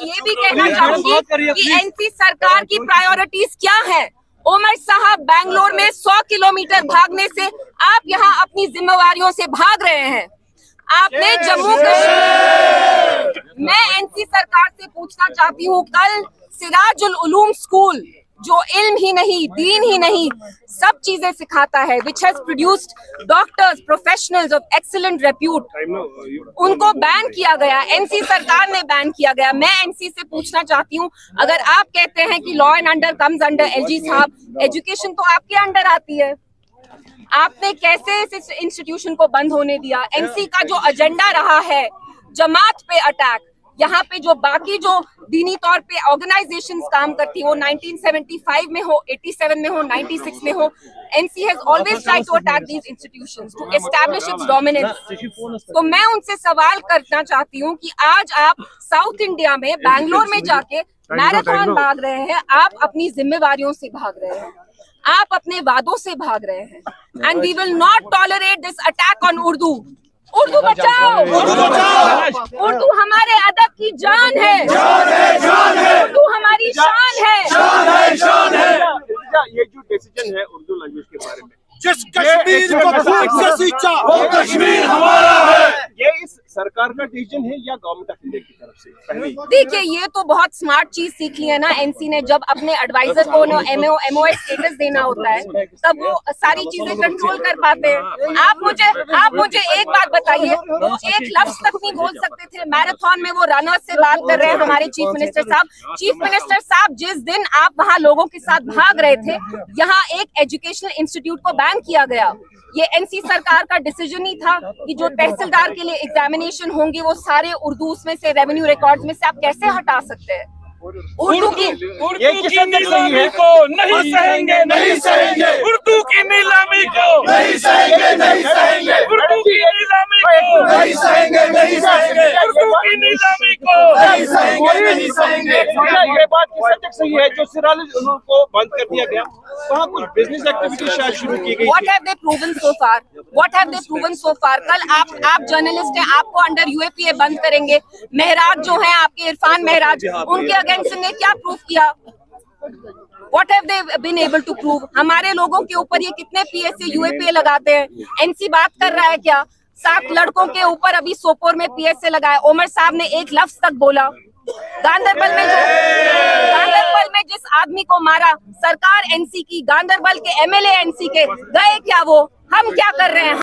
ये भी कहना चाहूंगी कि एनसी सरकार की प्रायोरिटीज क्या है। उमर साहब बैंगलोर में 100 किलोमीटर भागने से आप यहाँ अपनी जिम्मेवारियों से भाग रहे हैं। आपने जम्मू कश्मीर, मैं एनसी सरकार से पूछना चाहती हूँ, कल सिराजुल उलूम स्कूल जो इल्म ही नहीं, दीन ही नहीं, सब चीजें सिखाता है, which has produced doctors, professionals of excellent repute, उनको बैन किया गया, एनसी सरकार ने बैन किया गया। मैं एनसी से पूछना चाहती हूँ, अगर आप कहते हैं कि law and order comes under LG साहब, एजुकेशन तो आपके अंडर आती है, आपने कैसे इस इंस्टीट्यूशन को बंद होने दिया? एनसी का जो एजेंडा रहा है जमात पे अटैक, यहाँ पे जो बाकी जो दीनी तौर पे ऑर्गेनाइजेशंस काम करती वो 1975 में हो, 87 में हो, 96 में हो, NC has always tried to attack these institutions to establish its dominance. तो मैं उनसे सवाल करना चाहती हूँ कि आज आप साउथ इंडिया में बैंगलोर में जाके मैराथन भाग रहे हैं, आप अपनी जिम्मेवारियों से भाग रहे हैं, आप अपने वादों से भाग रहे हैं, and we will not tolerate this attack on Urdu. Urdu बचाओ, उर्दू बचाओ, उर्दू हमारे अदब की जान है, उर्दू हमारी शान है, शान है। ये जो डिसीजन है उर्दू लैंग्वेज के बारे में, जिस कश्मीर को खून से सींचा वो कश्मीर हमारा है, ये इस सरकार का डिसीजन है या गवर्नमेंट ऑफ इंडिया की तरफ से? देखिए, ये तो बहुत स्मार्ट चीज सीख ली है ना एनसी ने, जब अपने एडवाइजर को एमओ स्टेटस देना होता है तब वो सारी चीजें कंट्रोल कर पाते हैं। आप मुझे एक बात बताइए, वो एक लफ्ज तक नहीं बोल सकते थे मैराथन में, वो रनर्स से बात कर रहे हैं हमारे चीफ मिनिस्टर साहब। चीफ मिनिस्टर साहब, जिस दिन आप वहाँ लोगों के साथ भाग रहे थे, यहाँ एक एजुकेशनल इंस्टीट्यूट को बैन किया गया। ये एनसी सरकार का डिसीजन ही था कि जो तहसीलदार के लिए एग्जामिनेशन होंगे वो सारे उर्दू उसमें से, रेवेन्यू रिकॉर्ड्स में से आप कैसे हटा सकते हैं? उर्दू की नीलामी को नहीं सहेंगे, नहीं सहेंगे, उर्दू की नीलामी को नहीं सहेंगे, नहीं सहेंगे, उर्दू की नीलामी को नहीं सहेंगे, नहीं सहेंगे, उर्दू की नीलामी को नहीं सहेंगे, नहीं सहेंगे। ये बात किस हद तक सही है जो सिराजुल को बंद कर दिया गया, वहाँ कुछ बिजनेस एक्टिविटी शायद शुरू की गई? What have they proven so far? What have they proven so far? कल आप जर्नलिस्ट हैं, आपको अंडर यूएपीए बंद करेंगे। महराज जो है आपके, इरफान महराज, उनके अगेंस्ट ने क्या प्रूफ किया? What have they been able to prove? हमारे लोगों के ऊपर ये कितने पीएसए यूएपीए लगाते हैं? एनसी बात कर रहा है क्या? 7 लड़कों के ऊपर अभी सोपोर में पीएसए लगाया। उमर साहब ने एक लफ्ज तक बोला। गांधरबल में जिस आदमी को मारा, सरकार एनसी की, गांधरबल के एमएलए एनसी के, गए क्या वो? हम क्या कर रहे हैं?